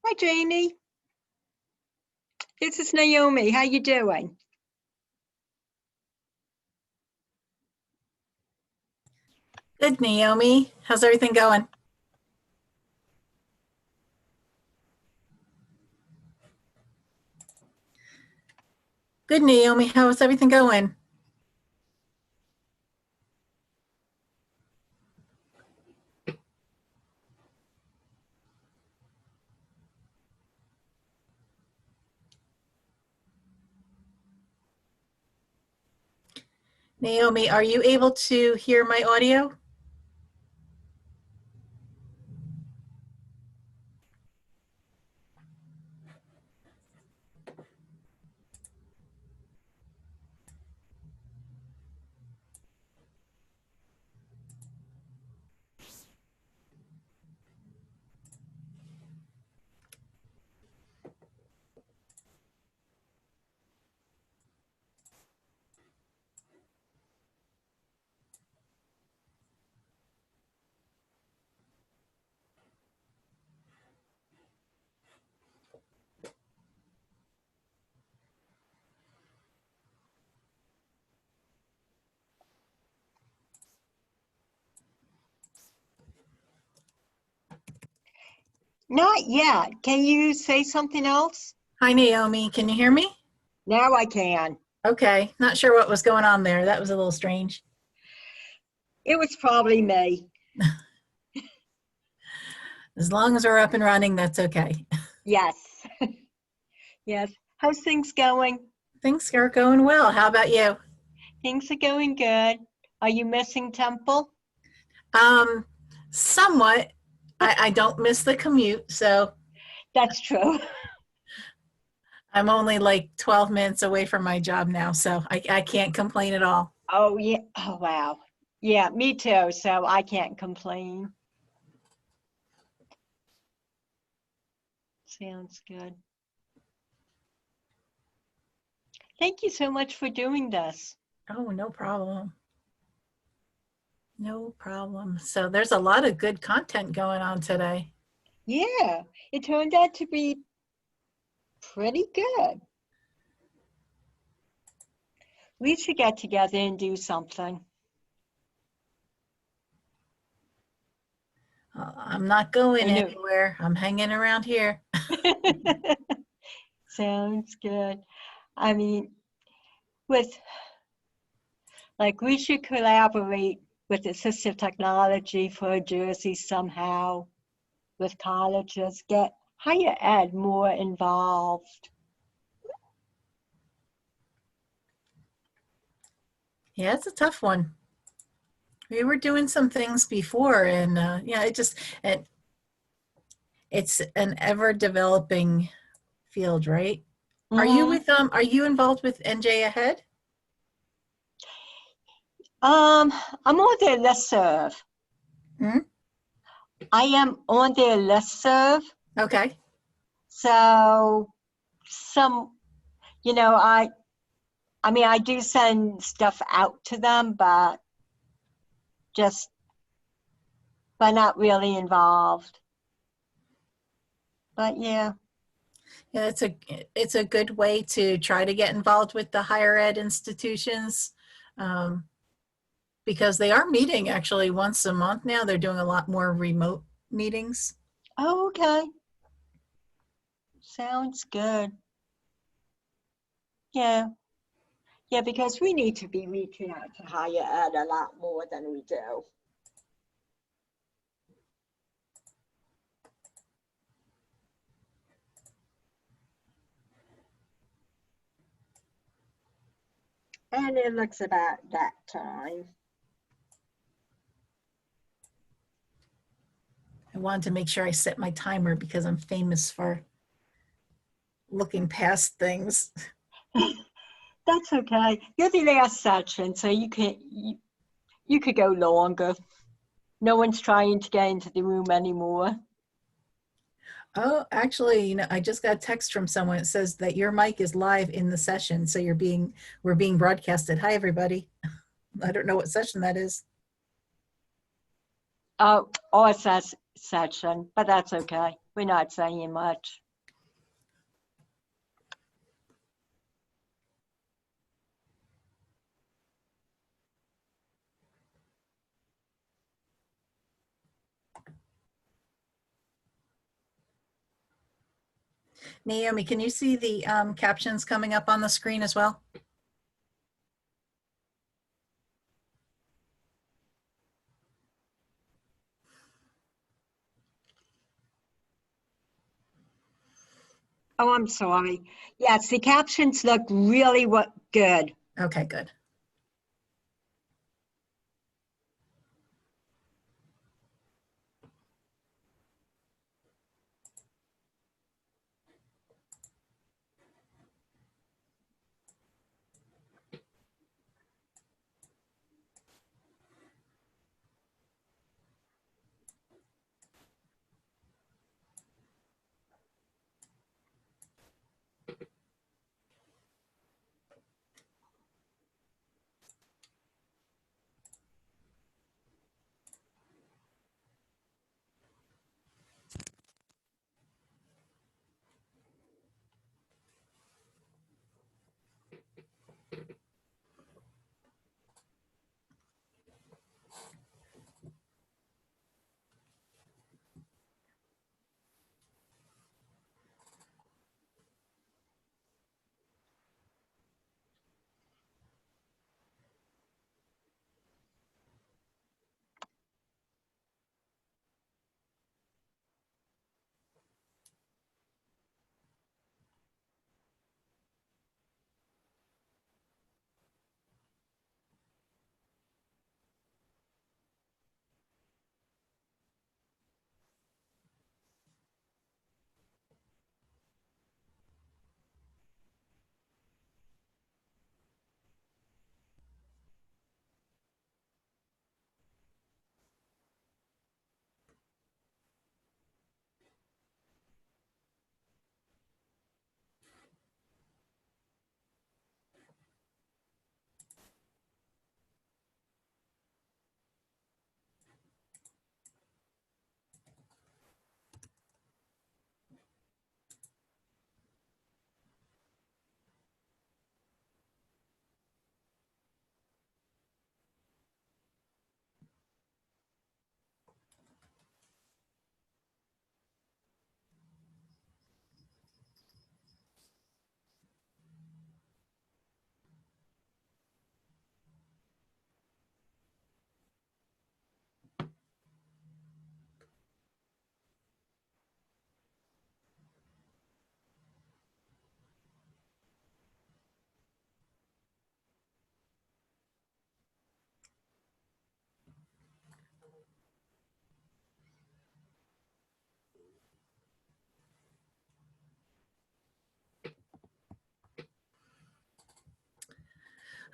Hi, Jamie. This is Naomi. How you doing? Good, Naomi. How's everything going? Good, Naomi. How's everything going? Naomi, are you able to hear my audio? Not yet. Can you say something else? Hi, Naomi. Can you hear me? Now I can. Okay. Not sure what was going on there. That was a little strange. It was probably me. As long as we're up and running, that's okay. Yes. Yes. How's things going? Things are going well. How about you? Things are going good. Are you missing Temple? Somewhat. I don't miss the commute, so That's true. I'm only like 12 minutes away from my job now, so I can't complain at all. Oh, yeah. Oh, wow. Yeah, me too. So I can't complain. Sounds good. Thank you so much for doing this. Oh, no problem. No problem. So there's a lot of good content going on today. Yeah, it turned out to be pretty good. We should get together and do something. I'm not going I know. anywhere. I'm hanging around here. Sounds good. I mean, we should collaborate with assistive technology for Jersey somehow, with colleges, get higher ed more involved. Yeah, it's a tough one. We were doing some things before, and yeah, it's an ever developing field, right? Are you with are you involved with NJ Ahead? I'm on their listserv. Hmm? I am on their listserv. Okay. So I mean, I do send stuff out to them, but not really involved. But yeah. Yeah, it's a good way to try to get involved with the higher ed institutions, because they are meeting actually once a month now. They're doing a lot more remote meetings. Oh, okay. Sounds good. Yeah. Yeah, because we need to be reaching out to higher ed a lot more than we do. And it looks about that time. I wanted to make sure I set my timer because I'm famous for looking past things. That's okay. You're the last section, so you could go longer. No one's trying to get into the room anymore. Oh, actually, you know, I just got a text from someone. It says that your mic is live in the session, so we're being broadcasted. Hi, everybody. I don't know what session that is. Oh, OSS section, but that's okay. we're not saying much. Naomi, can you see the captions coming up on the screen as well? Oh, I'm sorry. Yes, the captions look really good. Okay, good.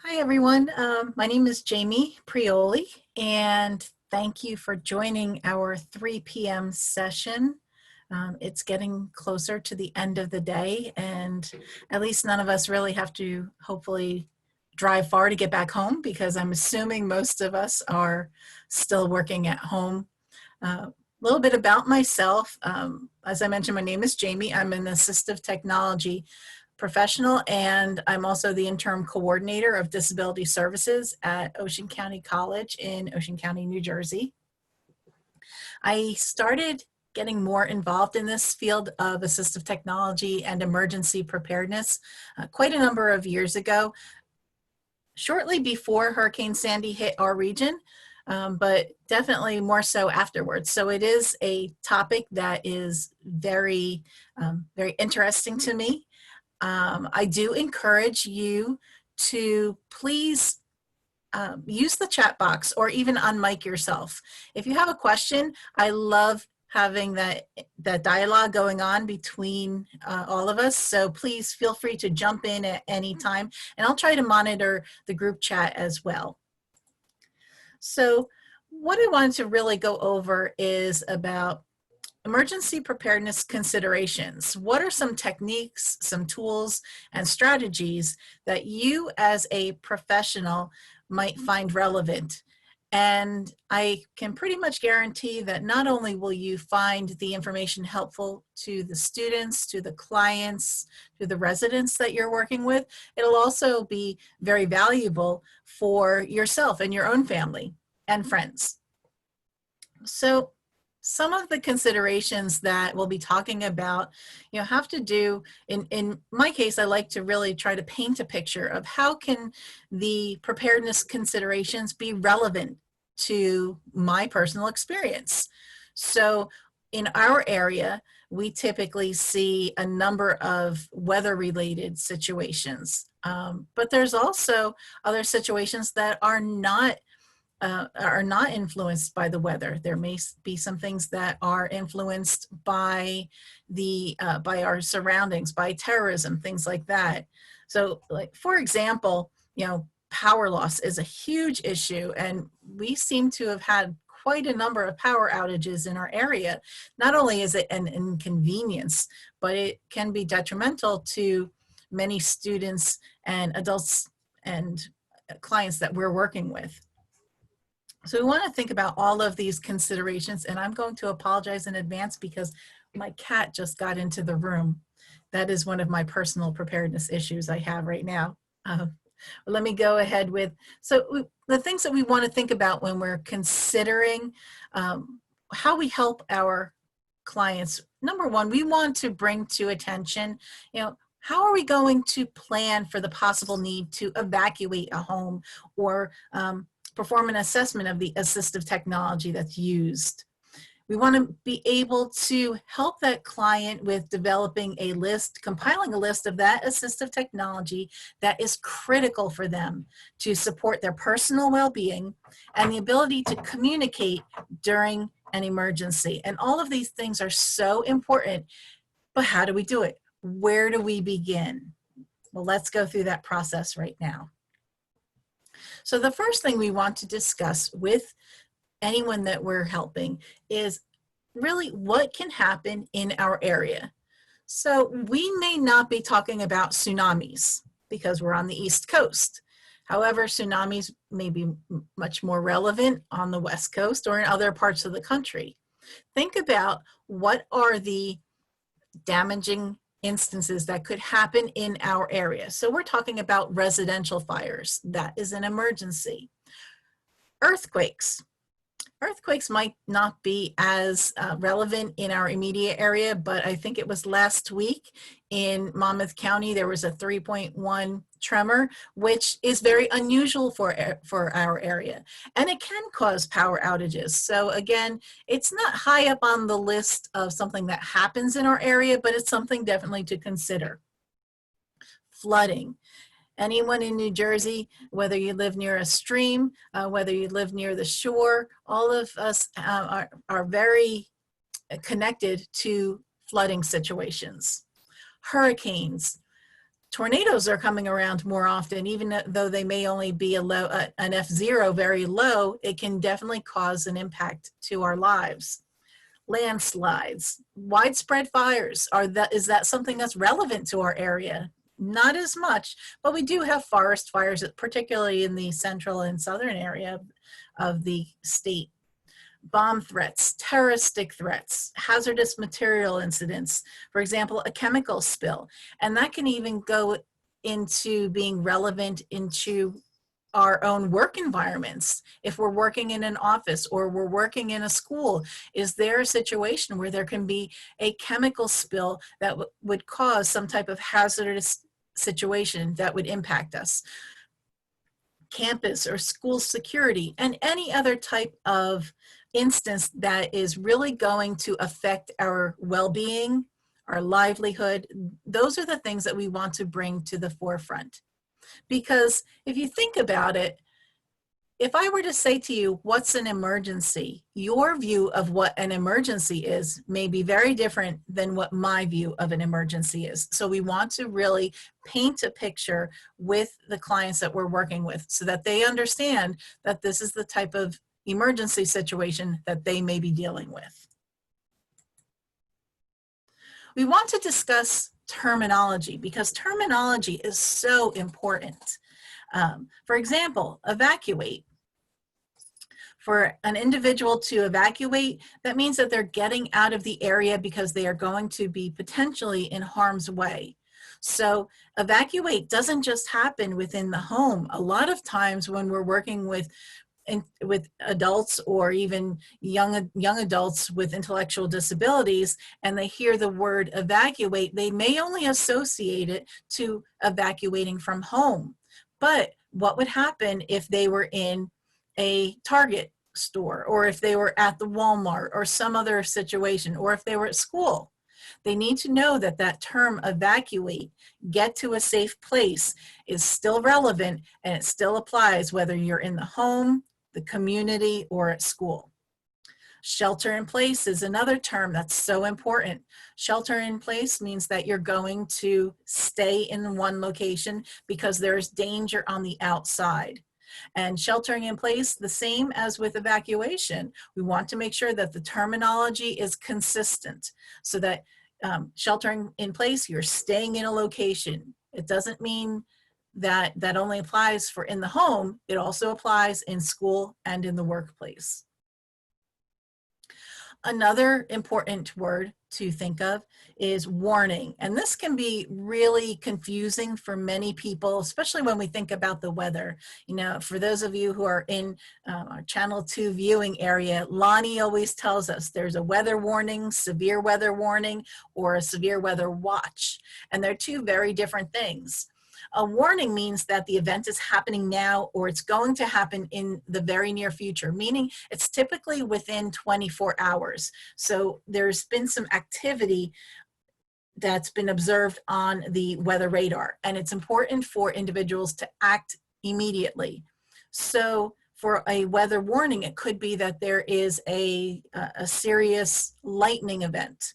Hi, everyone. My name is Jamie Prioli, and thank you for joining our 3 p.m. session. It's getting closer to the end of the day, and at least none of us really have to hopefully drive far to get back home, because I'm assuming most of us are still working at home. A little bit about myself. As I mentioned, my name is Jamie. I'm an assistive technology professional, and I'm also the interim coordinator of disability services at Ocean County College in Ocean County, New Jersey. I started getting more involved in this field of assistive technology and emergency preparedness quite a number of years ago, shortly before Hurricane Sandy hit our region, but definitely more so afterwards. So it is a topic that is very, very interesting to me. I do encourage you to please use the chat box or even unmic yourself. If you have a question, I love having that dialogue going on between all of us. So please feel free to jump in at any time, and I'll try to monitor the group chat as well. So what I wanted to really go over is about emergency preparedness considerations. What are some techniques, some tools, and strategies that you as a professional might find relevant? And I can pretty much guarantee that not only will you find the information helpful to the students, to the clients, to the residents that you're working with, it'll also be very valuable for yourself and your own family and friends. So some of the considerations that we'll be talking about, have to do, in my case, I like to really try to paint a picture of how can the preparedness considerations be relevant to my personal experience. So in our area, we typically see a number of weather-related situations, but there's also other situations that are not influenced by the weather. There may be some things that are influenced by by our surroundings, by terrorism, things like that. So, like for example, power loss is a huge issue, and we seem to have had quite a number of power outages in our area. Not only is it an inconvenience, but it can be detrimental to many students and adults and clients that we're working with. So we want to think about all of these considerations, and I'm going to apologize in advance because my cat just got into the room. That is one of my personal preparedness issues I have right now. Let me go ahead with, the things that we want to think about when we're considering how we help our clients. Number one, we want to bring to attention, how are we going to plan for the possible need to evacuate a home or perform an assessment of the assistive technology that's used. We want to be able to help that client with developing a list, compiling a list of that assistive technology that is critical for them to support their personal well-being and the ability to communicate during an emergency. And all of these things are so important, but how do we do it? Where do we begin? Well, let's go through that process right now. So the first thing we want to discuss with anyone that we're helping is really what can happen in our area. So we may not be talking about tsunamis because we're on the East Coast. However, tsunamis may be much more relevant on the West Coast or in other parts of the country. Think about what are the damaging instances that could happen in our area. So we're talking about residential fires. That is an emergency. Earthquakes. Earthquakes might not be as relevant in our immediate area, but I think it was last week in Monmouth County, there was a 3.1 tremor, which is very unusual for our area. And it can cause power outages. So again, it's not high up on the list of something that happens in our area, but it's something definitely to consider. Flooding. Anyone in New Jersey, whether you live near a stream, whether you live near the shore, all of us are very connected to flooding situations. Hurricanes. Tornadoes are coming around more often, even though they may only be an F0 very low, it can definitely cause an impact to our lives. Landslides, widespread fires, is that something that's relevant to our area? Not as much, but we do have forest fires, particularly in the central and southern area of the state. Bomb threats, terroristic threats, hazardous material incidents, for example, a chemical spill. And that can even go into being relevant into our own work environments. If we're working in an office or we're working in a school, is there a situation where there can be a chemical spill that would cause some type of hazardous situation that would impact us? Campus or school security and any other type of instance that is really going to affect our well-being, our livelihood. Those are the things that we want to bring to the forefront. Because if you think about it, if I were to say to you, what's an emergency? Your view of what an emergency is may be very different than what my view of an emergency is. So we want to really paint a picture with the clients that we're working with so that they understand that this is the type of emergency situation that they may be dealing with. We want to discuss terminology because terminology is so important. For example, evacuate. For an individual to evacuate, that means that they're getting out of the area because they are going to be potentially in harm's way. So evacuate doesn't just happen within the home. A lot of times when we're working with adults or even young adults with intellectual disabilities, and they hear the word evacuate, they may only associate it to evacuating from home. But what would happen if they were in a Target store, or if they were at the Walmart or some other situation, or if they were at school? They need to know that that term evacuate, get to a safe place, is still relevant, and it still applies whether you're in the home, the community, or at school. Shelter in place is another term that's so important. Shelter in place means that you're going to stay in one location because there's danger on the outside. And sheltering in place, the same as with evacuation, we want to make sure that the terminology is consistent, so that sheltering in place, you're staying in a location. It doesn't mean that that only applies for in the home. It also applies in school and in the workplace. Another important word to think of is warning. And this can be really confusing for many people, especially when we think about the weather. You know, for those of you who are in our Channel 2 viewing area, Lonnie always tells us there's a weather warning, severe weather warning, or a severe weather watch. And they're two very different things. A warning means that the event is happening now, or it's going to happen in the very near future, meaning it's typically within 24 hours. So there's been some activity that's been observed on the weather radar, and it's important for individuals to act immediately. So for a weather warning, it could be that there is a serious lightning event,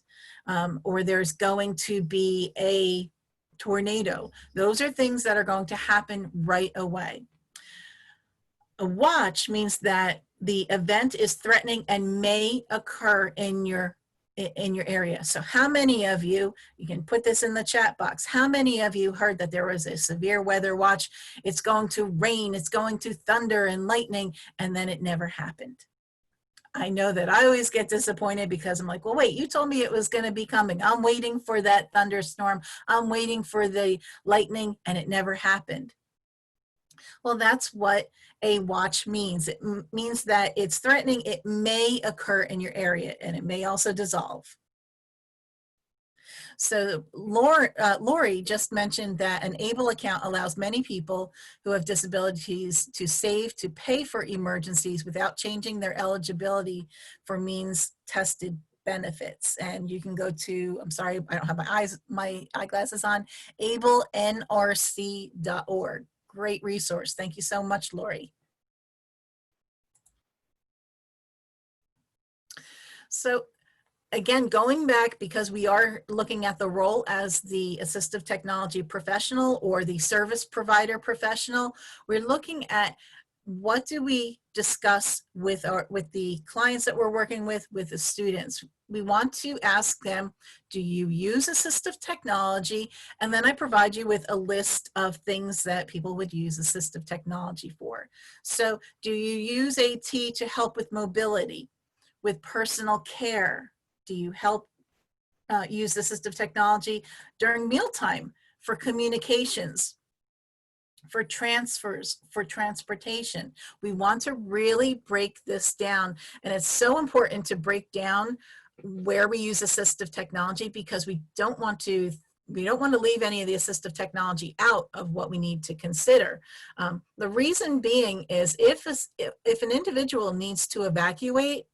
or there's going to be a tornado. Those are things that are going to happen right away. A watch means that the event is threatening and may occur in your area. So how many of you, you can put this in the chat box, how many of you heard that there was a severe weather watch? It's going to rain, it's going to thunder and lightning, and then it never happened. I know that I always get disappointed because I'm like, well, wait, you told me it was going to be coming. I'm waiting for that thunderstorm. I'm waiting for the lightning, and it never happened. Well, that's what a watch means. It means that it's threatening. It may occur in your area, and it may also dissolve. So Lori just mentioned that an ABLE account allows many people who have disabilities to save to pay for emergencies without changing their eligibility for means tested benefits. And you can go to, I'm sorry, I don't have my eyeglasses on, ablenrc.org. Great resource. Thank you so much, Lori. So again, going back, because we are looking at the role as the assistive technology professional or the service provider professional, we're looking at what do we discuss with the clients that we're working with the students. We want to ask them, do you use assistive technology? And then I provide you with a list of things that people would use assistive technology for. So do you use AT to help with mobility, with personal care? Do you help use assistive technology during mealtime, for communications, for transfers, for transportation? We want to really break this down. And it's so important to break down where we use assistive technology, because we don't want to leave any of the assistive technology out of what we need to consider. The reason being is if an individual needs to evacuate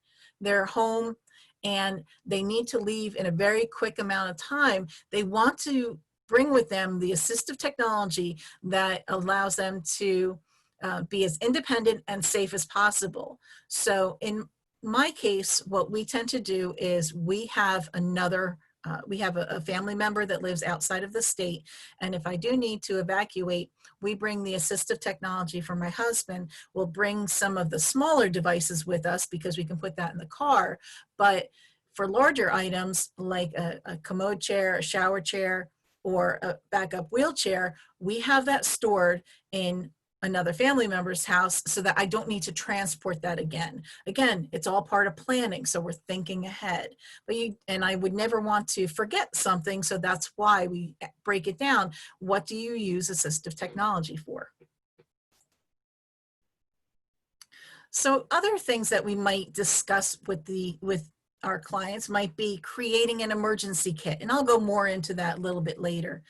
their home and they need to leave in a very quick amount of time, they want to bring with them the assistive technology that allows them to be as independent and safe as possible. So in my case, what we tend to do is we have a family member that lives outside of the state, and if I do need to evacuate, we bring the assistive technology for my husband. We'll bring some of the smaller devices with us because we can put that in the car. But for larger items like a commode chair, a shower chair, or a backup wheelchair, we have that stored in another family member's house so that I don't need to transport that again. Again, it's all part of planning, so we're thinking ahead. And I would never want to forget something, so that's why we break it down. What do you use assistive technology for? So other things that we might discuss with our clients might be creating an emergency kit, and I'll go more into that a little bit later.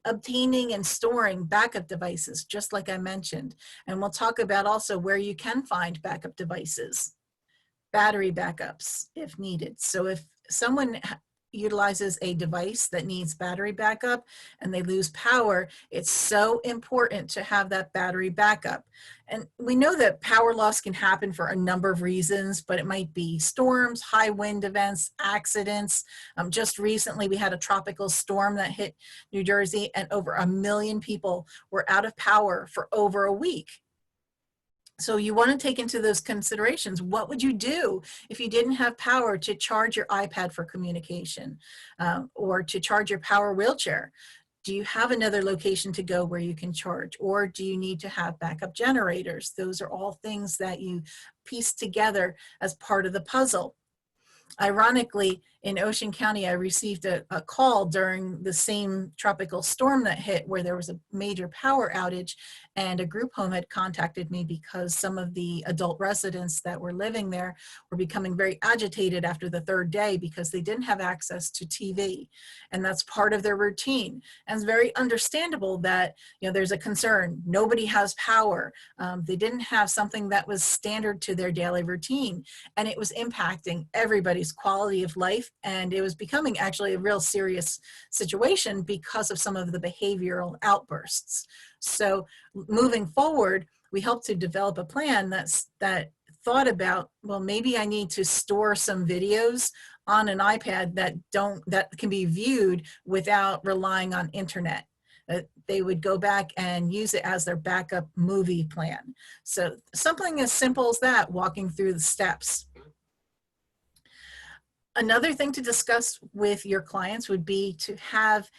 Obtaining and storing backup devices, just like I mentioned. And we'll talk about also where you can find backup devices, battery backups if needed. So if someone utilizes a device that needs battery backup and they lose power, it's so important to have that battery backup. And we know that power loss can happen for a number of reasons, but it might be storms, high wind events, accidents. Just recently we had a tropical storm that hit New Jersey and over 1 million people were out of power for over a week. So you want to take into those considerations. What would you do if you didn't have power to charge your iPad for communication or to charge your power wheelchair? Do you have another location to go where you can charge, or do you need to have backup generators? Those are all things that you piece together as part of the puzzle. Ironically, in Ocean County, I received a call during the same tropical storm that hit where there was a major power outage, and a group home had contacted me because some of the adult residents that were living there were becoming very agitated after the 3rd day because they didn't have access to TV, and that's part of their routine. And it's very understandable that, you know, there's a concern. Nobody has power. They didn't have something that was standard to their daily routine, and it was impacting everybody's quality of life, and it was becoming actually a real serious situation because of some of the behavioral outbursts. So moving forward, we helped to develop a plan that thought about, well, maybe I need to store some videos on an iPad that can be viewed without relying on internet. They would go back and use it as their backup movie plan. So something as simple as that, walking through the steps. Another thing to discuss with your clients would be to have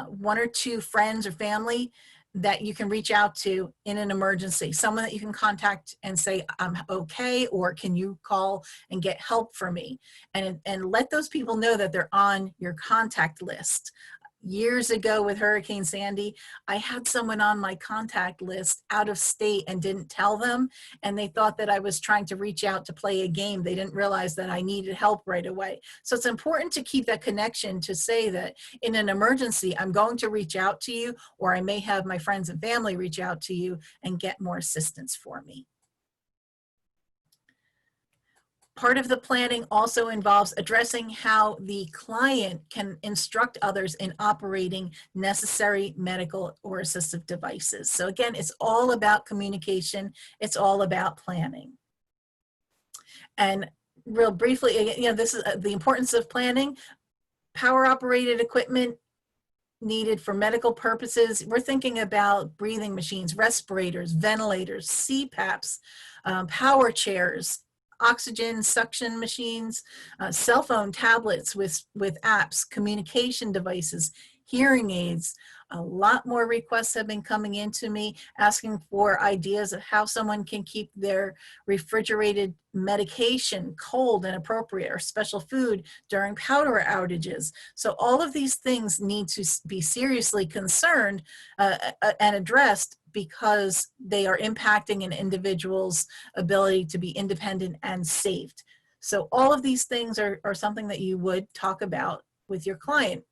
1 or 2 friends or family that you can reach out to in an emergency, someone that you can contact and say, I'm okay, or can you call and get help for me? And let those people know that they're on your contact list. Years ago with Hurricane Sandy, I had someone on my contact list out of state and didn't tell them, and they thought that I was trying to reach out to play a game. They didn't realize that I needed help right away. So it's important to keep that connection, to say that in an emergency, I'm going to reach out to you, or I may have my friends and family reach out to you and get more assistance for me. Part of the planning also involves addressing how the client can instruct others in operating necessary medical or assistive devices. So again, it's all about communication. It's all about planning. And real briefly, you know, this is the importance of planning. Power operated equipment needed for medical purposes. We're thinking about breathing machines, respirators, ventilators, CPAPs, power chairs, oxygen suction machines, cell phone tablets with apps, communication devices, hearing aids. A lot more requests have been coming into me asking for ideas of how someone can keep their refrigerated medication cold and appropriate, or special food during power outages. So all of these things need to be seriously concerned and addressed, because they are impacting an individual's ability to be independent and saved. So all of these things are something that you would talk about with your client.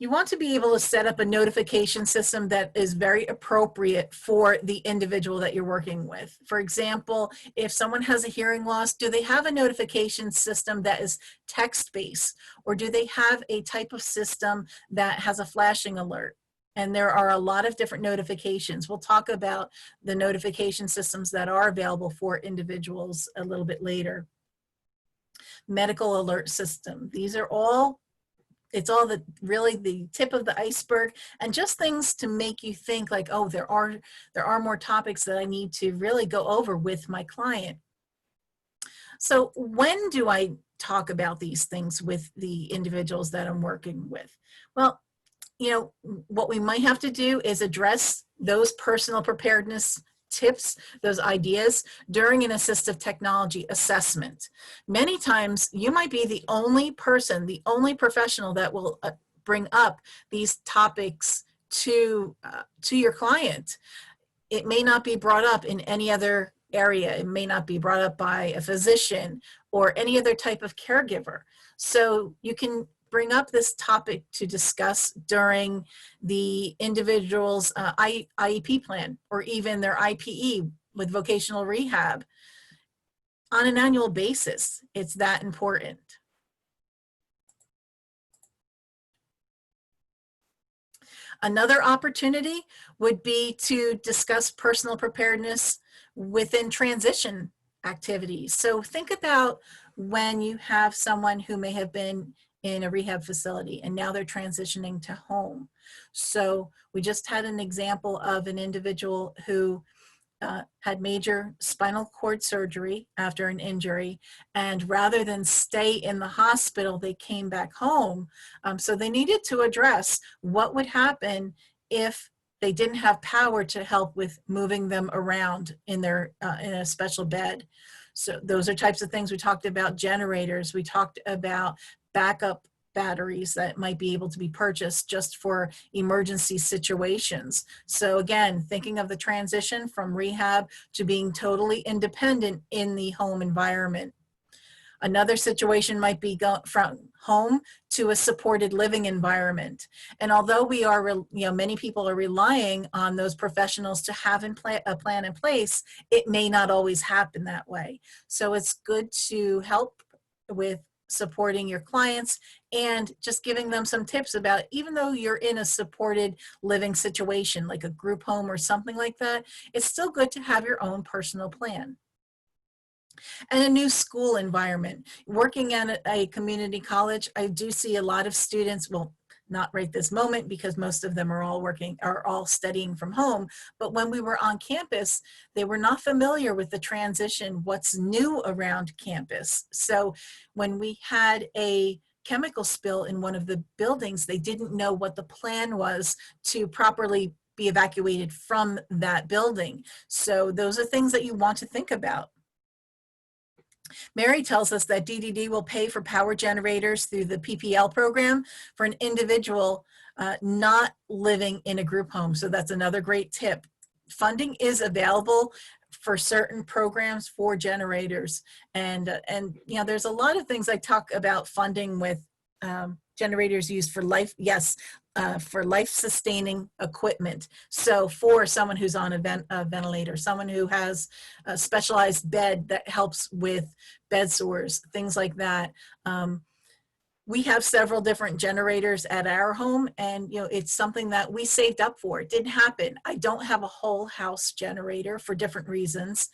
You want to be able to set up a notification system that is very appropriate for the individual that you're working with. For example, if someone has a hearing loss, do they have a notification system that is text-based, or do they have a type of system that has a flashing alert? And there are a lot of different notifications. We'll talk about the notification systems that are available for individuals a little bit later. Medical alert system. These are all, it's all really the tip of the iceberg, and just things to make you think like, oh, there are more topics that I need to really go over with my client. So when do I talk about these things with the individuals that I'm working with? Well, you know, what we might have to do is address those personal preparedness tips, those ideas during an assistive technology assessment. Many times you might be the only person, the only professional that will bring up these topics to your client. It may not be brought up in any other area. It may not be brought up by a physician or any other type of caregiver. So you can bring up this topic to discuss during the individual's IEP plan or even their IPE with vocational rehab on an annual basis. It's that important. Another opportunity would be to discuss personal preparedness within transition activities. So think about when you have someone who may have been in a rehab facility and now they're transitioning to home. So we just had an example of an individual who had major spinal cord surgery after an injury, and rather than stay in the hospital, they came back home. So they needed to address what would happen if they didn't have power to help with moving them around in their in a special bed. So those are types of things. We talked about generators. We talked about backup batteries that might be able to be purchased just for emergency situations. So again, thinking of the transition from rehab to being totally independent in the home environment. Another situation might be from home to a supported living environment. And although we are, many people are relying on those professionals to have a plan in place, it may not always happen that way. So it's good to help with supporting your clients and just giving them some tips about, even though you're in a supported living situation like a group home or something like that, it's still good to have your own personal plan. And a new school environment. Working at a community college, I do see a lot of students, well, not right this moment because most of them are all studying from home, but when we were on campus, they were not familiar with the transition, what's new around campus. So when we had a chemical spill in one of the buildings, they didn't know what the plan was to properly be evacuated from that building. So those are things that you want to think about. Mary tells us that DDD will pay for power generators through the PPL program for an individual not living in a group home. So that's another great tip. Funding is available for certain programs for generators. And there's a lot of things I talk about funding with generators used for life, for life-sustaining equipment. So for someone who's on a ventilator, someone who has a specialized bed that helps with bed sores, things like that. We have several different generators at our home, and it's something that we saved up for. It didn't happen. I don't have a whole house generator for different reasons,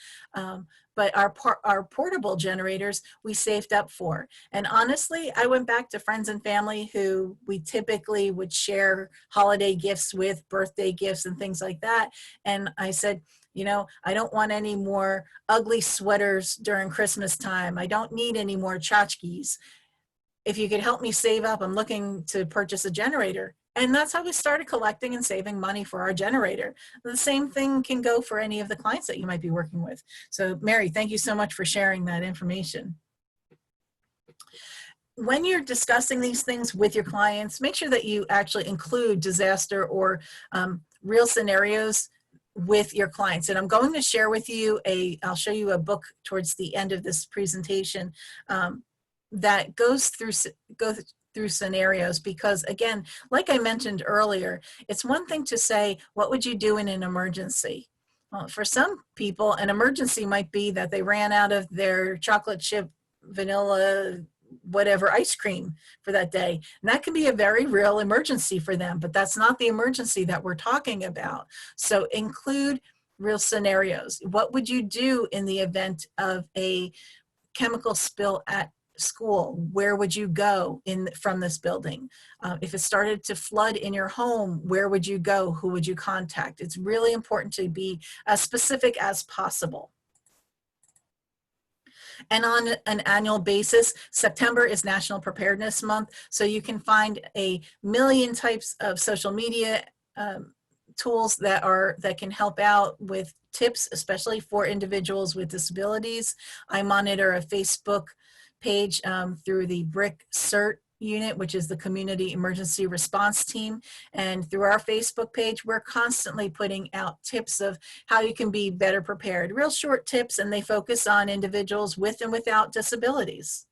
but our portable generators we saved up for. And honestly, I went back to friends and family who we typically would share holiday gifts with, birthday gifts and things like that. And I said, I don't want any more ugly sweaters during Christmas time. I don't need any more tchotchkes. If you could help me save up, I'm looking to purchase a generator. And that's how we started collecting and saving money for our generator. The same thing can go for any of the clients that you might be working with. So Mary, thank you so much for sharing that information. When you're discussing these things with your clients, make sure that you actually include disaster or real scenarios with your clients. And I'm going to share with you I'll show you a book towards the end of this presentation that goes through scenarios, because again, like I mentioned earlier, it's one thing to say, what would you do in an emergency? Well, for some people, an emergency might be that they ran out of their chocolate chip, vanilla, whatever ice cream for that day. And that can be a very real emergency for them, but that's not the emergency that we're talking about. So include real scenarios. What would you do in the event of a chemical spill at school? Where would you go from this building? If it started to flood in your home, where would you go? Who would you contact? It's really important to be as specific as possible. And on an annual basis, September is National Preparedness Month, so you can find a million types of social media tools that can help out with tips, especially for individuals with disabilities. I monitor a Facebook page through the BRIC CERT unit, which is the Community Emergency Response Team. And through our Facebook page, we're constantly putting out tips of how you can be better prepared. Real short tips, and they focus on individuals with and without disabilities.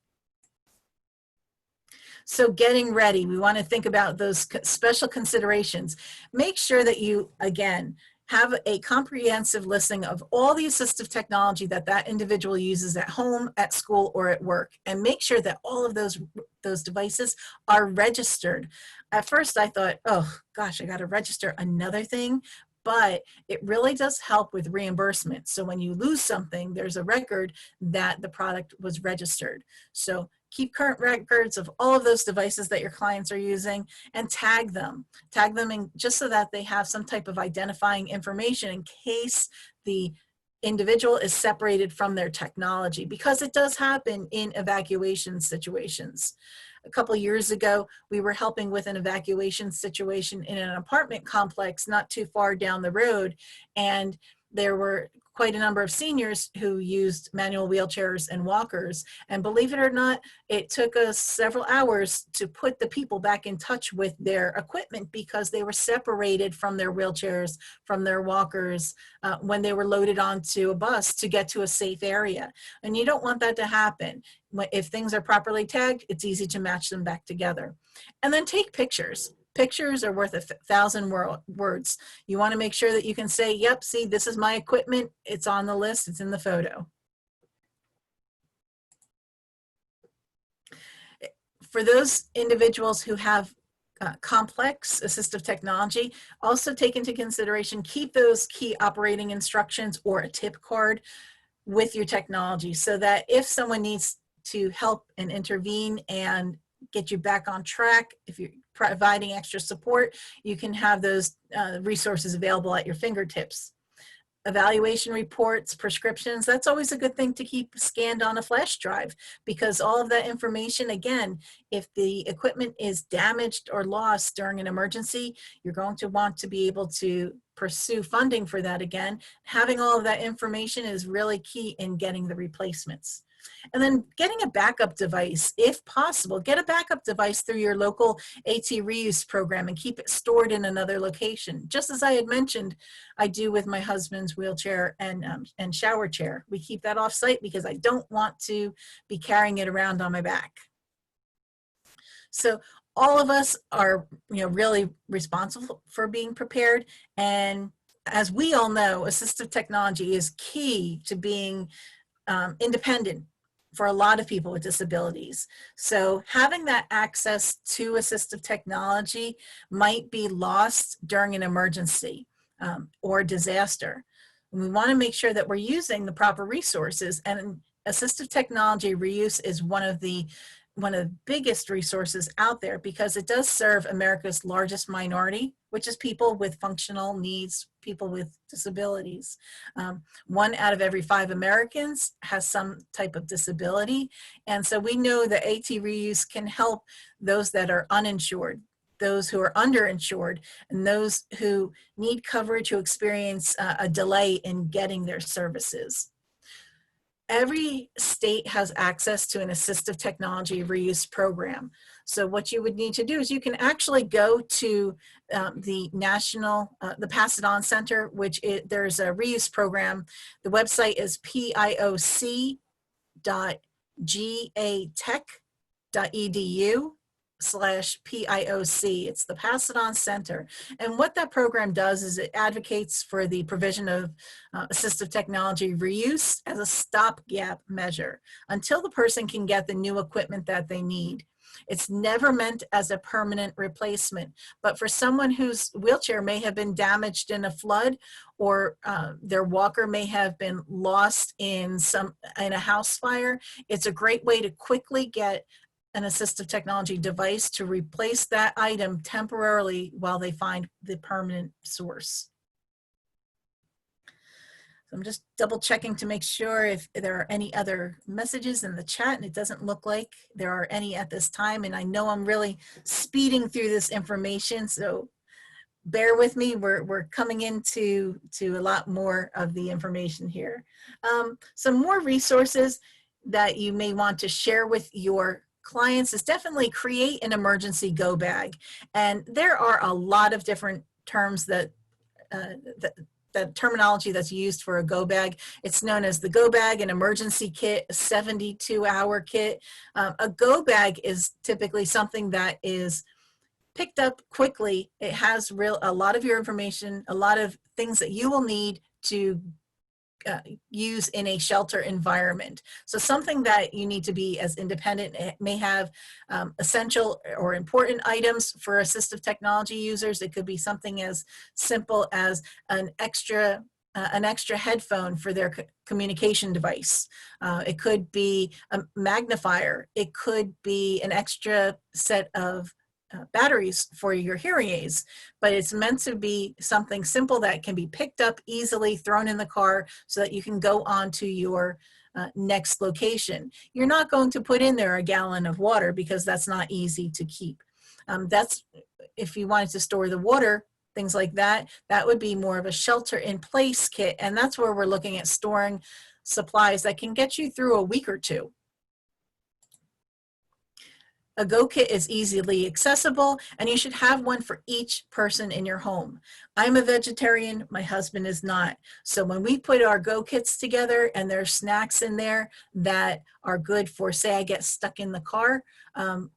So getting ready, we want to think about those special considerations. Make sure that you, again, have a comprehensive listing of all the assistive technology that that individual uses at home, at school, or at work, and make sure that all of those devices are registered. At first I thought, oh gosh, I got to register another thing, but it really does help with reimbursement. So when you lose something, there's a record that the product was registered. So keep current records of all of those devices that your clients are using and tag them in, just so that they have some type of identifying information in case the individual is separated from their technology, because it does happen in evacuation situations. A couple of years ago, we were helping with an evacuation situation in an apartment complex not too far down the road, and there were quite a number of seniors who used manual wheelchairs and walkers. And believe it or not, it took us several hours to put the people back in touch with their equipment because they were separated from their wheelchairs, from their walkers, when they were loaded onto a bus to get to a safe area. And you don't want that to happen. If things are properly tagged, it's easy to match them back together. And then take pictures. Pictures are worth 1,000 words. You want to make sure that you can say, yep, see, this is my equipment. It's on the list. It's in the photo. For those individuals who have complex assistive technology, also take into consideration, keep those key operating instructions or a tip card with your technology so that if someone needs to help and intervene and get you back on track, if you're providing extra support, you can have those resources available at your fingertips. Evaluation reports, prescriptions, that's always a good thing to keep scanned on a flash drive, because all of that information, again, if the equipment is damaged or lost during an emergency, you're going to want to be able to pursue funding for that again. Having all of that information is really key in getting the replacements. And then getting a backup device, if possible, get a backup device through your local AT reuse program and keep it stored in another location. Just as I had mentioned, I do with my husband's wheelchair and shower chair. We keep that off site because I don't want to be carrying it around on my back. So all of us are, really responsible for being prepared. And as we all know, assistive technology is key to being independent for a lot of people with disabilities. So having that access to assistive technology might be lost during an emergency or disaster. And we want to make sure that we're using the proper resources, and assistive technology reuse is one of the biggest resources out there because it does serve America's largest minority, which is people with functional needs, people with disabilities. 1 out of every 5 Americans has some type of disability. And so we know that AT reuse can help those that are uninsured, those who are underinsured, and those who need coverage, who experience a delay in getting their services. Every state has access to an assistive technology reuse program. So what you would need to do is you can actually go to the national, the Pass It On Center, which there's a reuse program. The website is pioc.gatech.edu/PIOC. It's the Pass It On Center. And what that program does is it advocates for the provision of assistive technology reuse as a stopgap measure until the person can get the new equipment that they need. It's never meant as a permanent replacement, but for someone whose wheelchair may have been damaged in a flood, or their walker may have been lost in a house fire, it's a great way to quickly get an assistive technology device to replace that item temporarily while they find the permanent source. So I'm just double checking to make sure if there are any other messages in the chat, and it doesn't look like there are any at this time. And I know I'm really speeding through this information, so bear with me. We're coming into a lot more of the information here. Some more resources that you may want to share with your clients is definitely create an emergency go bag. And there are a lot of different terms that the terminology that's used for a go bag. It's known as the go bag, an emergency kit, a 72-hour kit. A go bag is typically something that is picked up quickly. It has a lot of your information, a lot of things that you will need to use in a shelter environment. So something that you need to be as independent. It may have essential or important items for assistive technology users. It could be something as simple as an extra headphone for their communication device. It could be a magnifier. It could be an extra set of batteries for your hearing aids, but it's meant to be something simple that can be picked up easily, thrown in the car so that you can go on to your next location. You're not going to put in there a gallon of water because that's not easy to keep. That's if you wanted to store the water, things like that, that would be more of a shelter in place kit. And that's where we're looking at storing supplies that can get you through a week or two. A Go Kit is easily accessible, and you should have one for each person in your home. I'm a vegetarian, my husband is not. So when we put our Go Kits together and there's snacks in there that are good for, say I get stuck in the car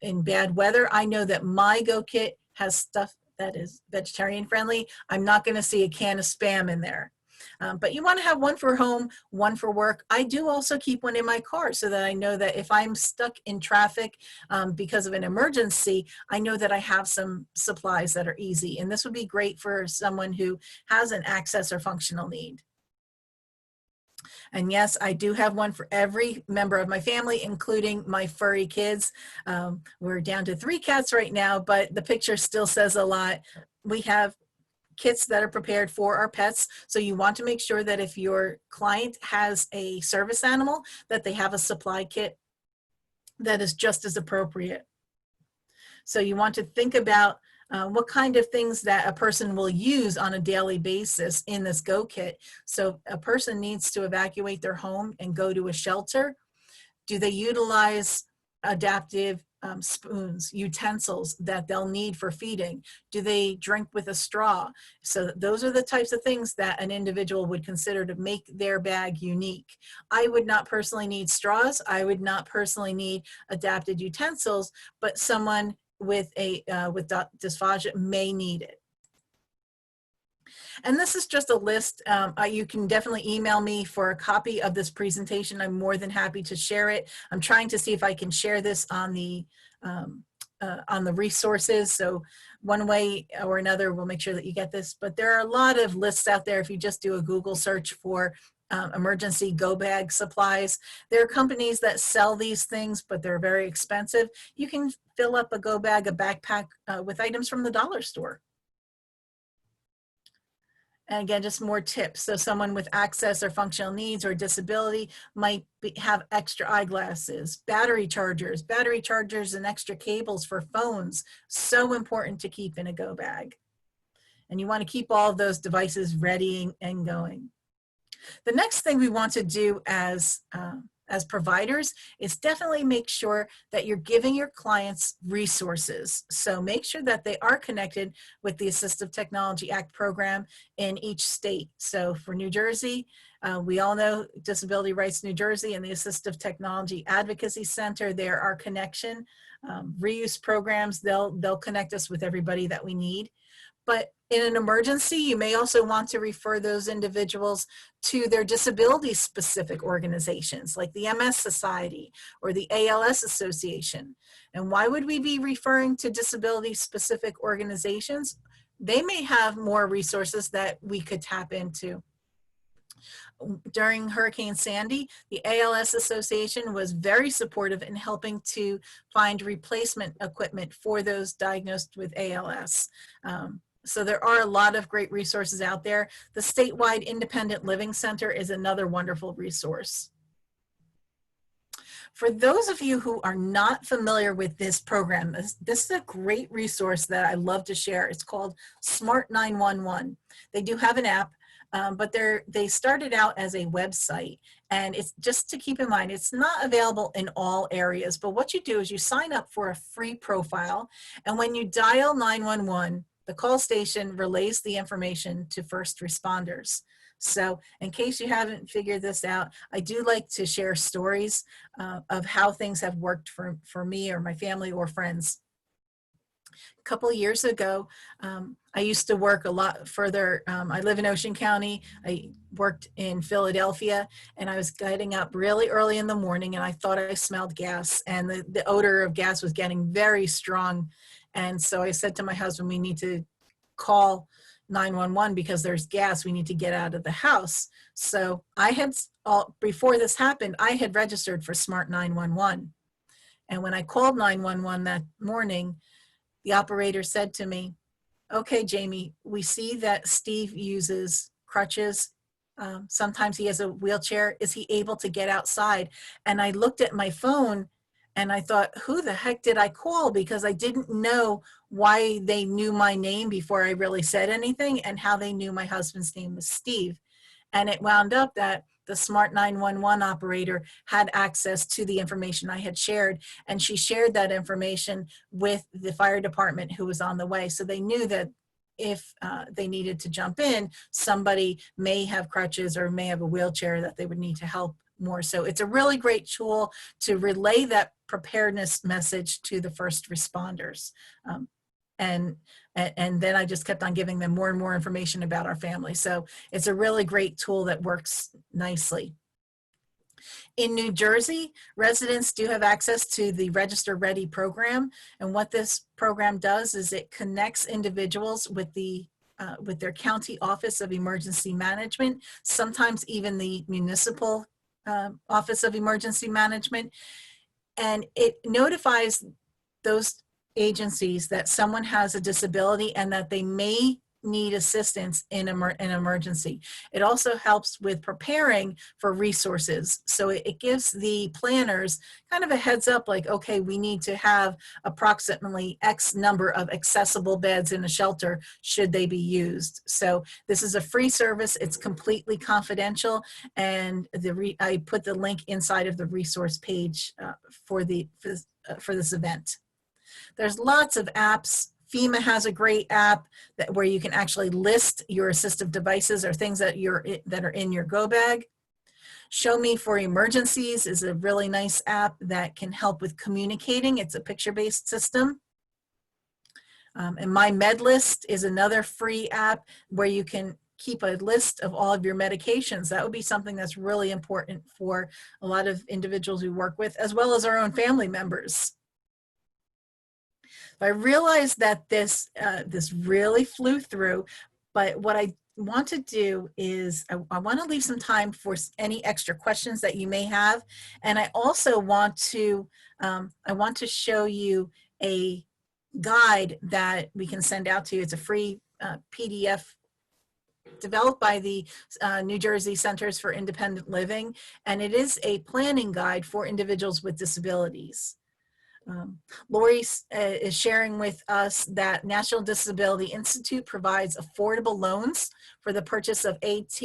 in bad weather, I know that my Go Kit has stuff that is vegetarian friendly. I'm not gonna see a can of Spam in there. But you want to have one for home, one for work. I do also keep one in my car so that I know that if I'm stuck in traffic because of an emergency, I know that I have some supplies that are easy. And this would be great for someone who has an access or functional need. And yes, I do have one for every member of my family, including my furry kids. We're down to 3 cats right now, but the picture still says a lot. We have kits that are prepared for our pets. So you want to make sure that if your client has a service animal, that they have a supply kit that is just as appropriate. So you want to think about what kind of things that a person will use on a daily basis in this Go Kit. So a person needs to evacuate their home and go to a shelter. Do they utilize adaptive spoons, utensils that they'll need for feeding? Do they drink with a straw? So those are the types of things that an individual would consider to make their bag unique. I would not personally need straws. I would not personally need adapted utensils, but someone with dysphagia may need it. And this is just a list. You can definitely email me for a copy of this presentation. I'm more than happy to share it. I'm trying to see if I can share this on the resources. So one way or another, we'll make sure that you get this. But there are a lot of lists out there. If you just do a Google search for emergency go bag supplies, there are companies that sell these things, but they're very expensive. You can fill up a go bag, a backpack with items from the dollar store. And again, just more tips. So someone with access or functional needs or disability might have extra eyeglasses, battery chargers and extra cables for phones. So important to keep in a go bag. And you want to keep all of those devices ready and going. The next thing we want to do as providers is definitely make sure that you're giving your clients resources. So make sure that they are connected with the Assistive Technology Act program in each state. So for New Jersey, we all know Disability Rights New Jersey and the Assistive Technology Advocacy Center, there are connection reuse programs. They'll connect us with everybody that we need. But in an emergency, you may also want to refer those individuals to their disability-specific organizations like the MS Society or the ALS Association. And why would we be referring to disability-specific organizations? They may have more resources that we could tap into. During Hurricane Sandy, the ALS Association was very supportive in helping to find replacement equipment for those diagnosed with ALS. So there are a lot of great resources out there. The Statewide Independent Living Center is another wonderful resource. For those of you who are not familiar with this program, this is a great resource that I love to share. It's called Smart 911. They do have an app, but they started out as a website. And it's just to keep in mind, it's not available in all areas, but what you do is you sign up for a free profile. And when you dial 911, the call station relays the information to first responders. So in case you haven't figured this out, I do like to share stories of how things have worked for me or my family or friends. A couple of years ago, I used to work a lot further. I live in Ocean County. I worked in Philadelphia, and I was getting up really early in the morning, and I thought I smelled gas, and the odor of gas was getting very strong. And so I said to my husband, we need to call 911 because there's gas. We need to get out of the house. So before this happened, I had registered for Smart 911. And when I called 911 that morning, the operator said to me, okay, Jamie, we see that Steve uses crutches. Sometimes he has a wheelchair. Is he able to get outside? And I looked at my phone and I thought, who the heck did I call? Because I didn't know why they knew my name before I really said anything and how they knew my husband's name was Steve. And it wound up that the Smart 911 operator had access to the information I had shared, and she shared that information with the fire department who was on the way. So they knew that if they needed to jump in, somebody may have crutches or may have a wheelchair that they would need to help more. So it's a really great tool to relay that preparedness message to the first responders. And then I just kept on giving them more and more information about our family. So it's a really great tool that works nicely. In New Jersey, residents do have access to the Register Ready program. And what this program does is it connects individuals with their county office of emergency management, sometimes even the municipal office of emergency management. And it notifies those agencies that someone has a disability and that they may need assistance in an emergency. It also helps with preparing for resources. So it gives the planners kind of a heads up like, okay, we need to have approximately X number of accessible beds in a shelter should they be used. So this is a free service. It's completely confidential. And I put the link inside of the resource page for this event. There's lots of apps. FEMA has a great app where you can actually list your assistive devices or things that are in your go bag. Show Me for Emergencies is a really nice app that can help with communicating. It's a picture-based system. And MyMedList is another free app where you can keep a list of all of your medications. That would be something that's really important for a lot of individuals we work with, as well as our own family members. I realized that this really flew through, but what I want to do is I want to leave some time for any extra questions that you may have, and I also want to show you a guide that we can send out to you. It's a free PDF developed by the New Jersey Centers for Independent Living, and it is a planning guide for individuals with disabilities. Lori is sharing with us that National Disability Institute provides affordable loans for the purchase of AT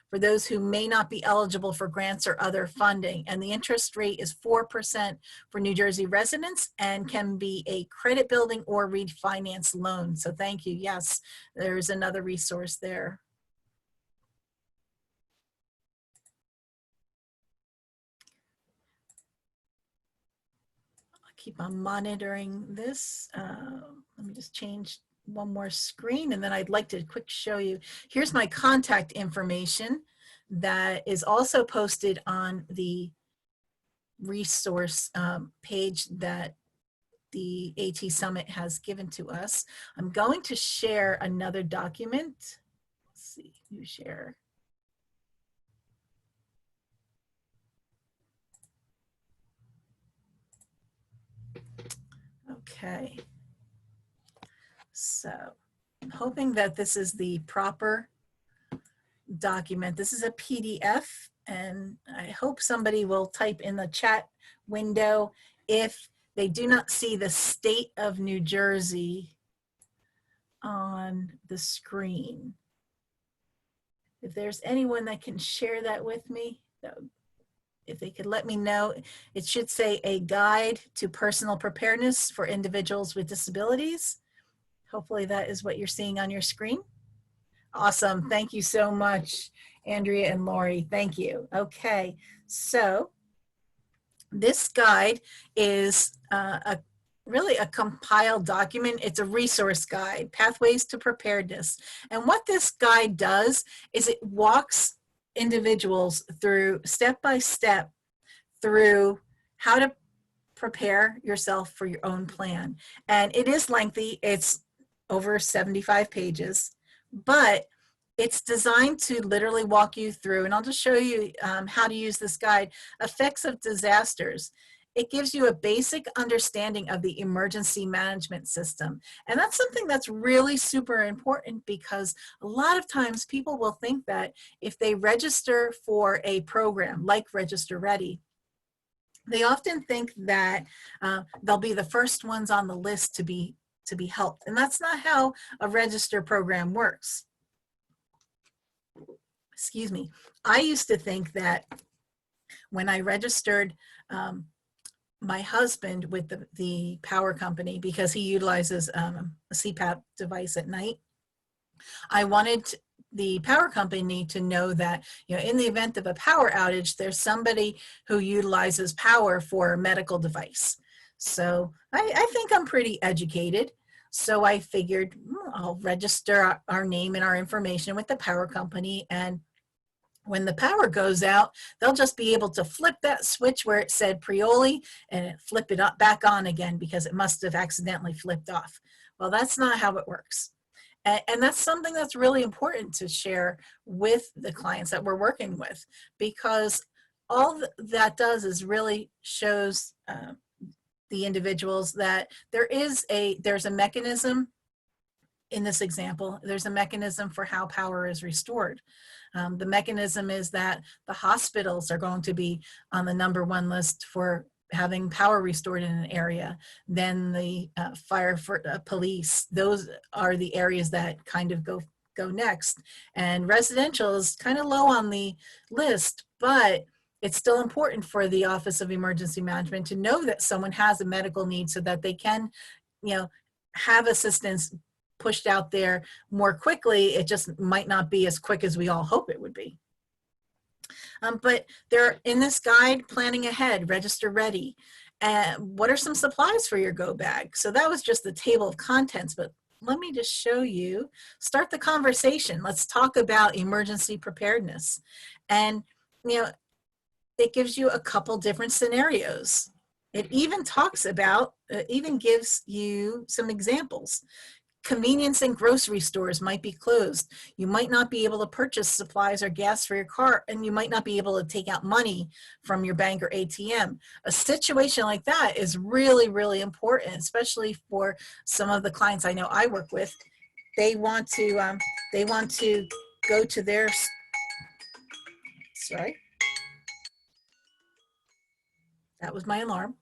for those who may not be eligible for grants or other funding. And the interest rate is 4% for New Jersey residents and can be a credit building or refinance loan. So thank you. Yes, there's another resource there. Keep on monitoring this. Let me just change one more screen, and then I'd like to quick show you. Here's my contact information that is also posted on the resource page that the AT Summit has given to us. I'm going to share another document. Let's see, you share. Okay, so hoping that this is the proper document. This is a PDF, and I hope somebody will type in the chat window if they do not see the state of New Jersey on the screen. If there's anyone that can share that with me, if they could let me know. It should say a guide to personal preparedness for individuals with disabilities. Hopefully that is what you're seeing on your screen. Awesome. Thank you so much, Andrea and Lori. Thank you. Okay, so this guide is really a compiled document. It's a resource guide, Pathways to Preparedness. And what this guide does is it walks individuals through step by step through how to prepare yourself for your own plan. And it is lengthy. It's over 75 pages, but it's designed to literally walk you through, and I'll just show you how to use this guide, effects of disasters. It gives you a basic understanding of the emergency management system. And that's something that's really super important, because a lot of times people will think that if they register for a program like Register Ready, they often think that they'll be the first ones on the list to be helped. And that's not how a register program works. Excuse me. I used to think that when I registered my husband with the power company, because he utilizes a CPAP device at night, I wanted the power company to know that, you know, in the event of a power outage, there's somebody who utilizes power for a medical device. So I think I'm pretty educated. So I figured I'll register our name and our information with the power company, and when the power goes out, they'll just be able to flip that switch where it said Prioli and flip it up back on again, because it must have accidentally flipped off. Well, that's not how it works. And that's something that's really important to share with the clients that we're working with, because all that does is really shows the individuals that there's a mechanism. In this example, there's a mechanism for how power is restored. The mechanism is that the hospitals are going to be on the #1 list for having power restored in an area. Then the fire, for police, those are the areas that kind of go next. And residential is kind of low on the list, but it's still important for the Office of Emergency Management to know that someone has a medical need, so that they can, you know, have assistance pushed out there more quickly. It just might not be as quick as we all hope it would be. But there, in this guide, planning ahead, register ready. What are some supplies for your go bag? So that was just the table of contents, but let me just show you, start the conversation. Let's talk about emergency preparedness. And, you know, it gives you a couple different scenarios. It even talks about, even gives you some examples. Convenience and grocery stores might be closed. You might not be able to purchase supplies or gas for your car, and you might not be able to take out money from your bank or ATM. A situation like that is really, really important, especially for some of the clients I know I work with. They want to go to their, sorry, that was my alarm.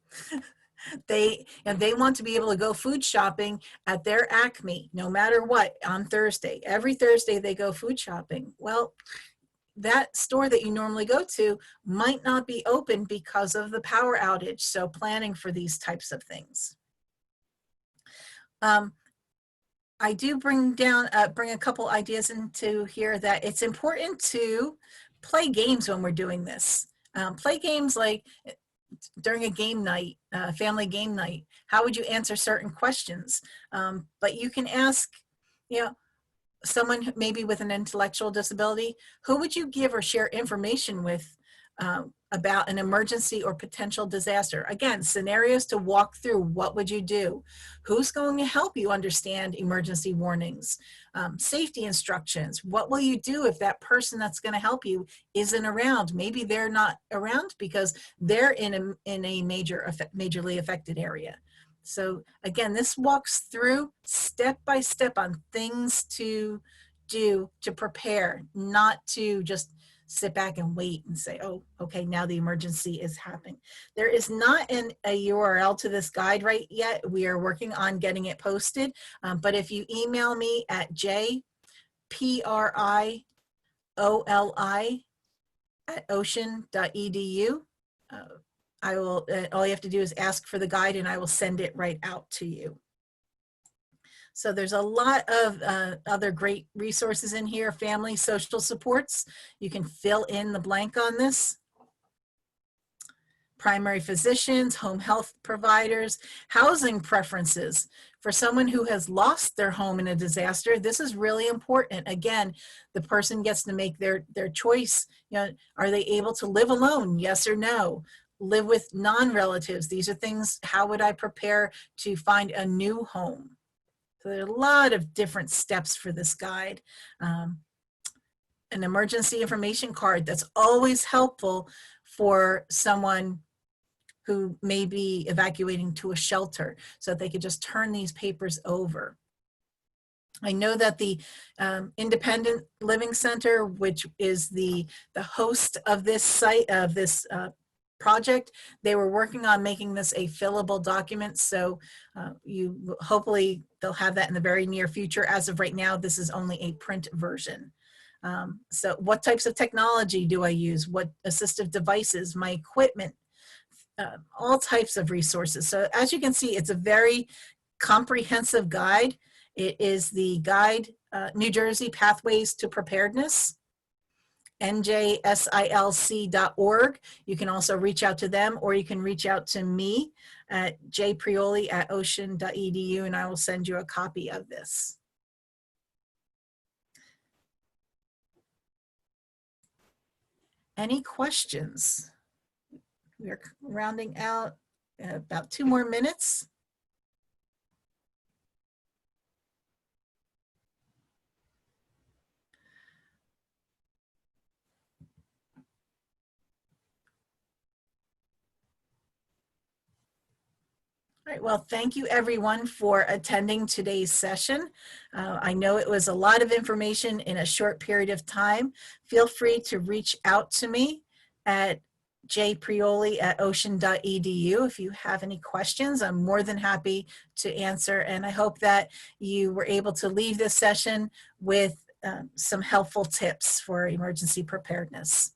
They want to be able to go food shopping at their Acme, no matter what, on Thursday. Every Thursday they go food shopping. Well, that store that you normally go to might not be open because of the power outage. So planning for these types of things. I do bring a couple ideas into here, that it's important to play games when we're doing this. Play games like during a game night, family game night. How would you answer certain questions? But you can ask, you know, someone maybe with an intellectual disability, who would you give or share information with about an emergency or potential disaster? Again, scenarios to walk through. What would you do? Who's going to help you understand emergency warnings? Safety instructions. What will you do if that person that's going to help you isn't around? Maybe they're not around because they're in a majorly affected area. So again, this walks through step by step on things to do to prepare, not to just sit back and wait and say, oh, okay, now the emergency is happening. There is not a URL to this guide right yet. We are working on getting it posted. But if you email me at jprioli@ocean.edu, I will, all you have to do is ask for the guide and I will send it right out to you. So there's a lot of other great resources in here. Family social supports. You can fill in the blank on this. Primary physicians, home health providers, housing preferences. For someone who has lost their home in a disaster, this is really important. Again, the person gets to make their choice. You know, are they able to live alone? Yes or no? Live with non-relatives. These are things, how would I prepare to find a new home? So there are a lot of different steps for this guide. An emergency information card that's always helpful for someone who may be evacuating to a shelter so that they could just turn these papers over. I know that the Independent Living Center, which is the host of this site, of this project, they were working on making this a fillable document. So you hopefully they'll have that in the very near future. As of right now, this is only a print version. So what types of technology do I use? What assistive devices, my equipment, all types of resources. So as you can see, it's a very comprehensive guide. It is the guide, New Jersey Pathways to Preparedness, njsilc.org. You can also reach out to them, or you can reach out to me at jprioli@ocean.edu, and I will send you a copy of this. Any questions? We're rounding out about 2 more minutes. All right, well, thank you everyone for attending today's session. I know it was a lot of information in a short period of time. Feel free to reach out to me at jprioli@ocean.edu if you have any questions. I'm more than happy to answer, and I hope that you were able to leave this session with some helpful tips for emergency preparedness.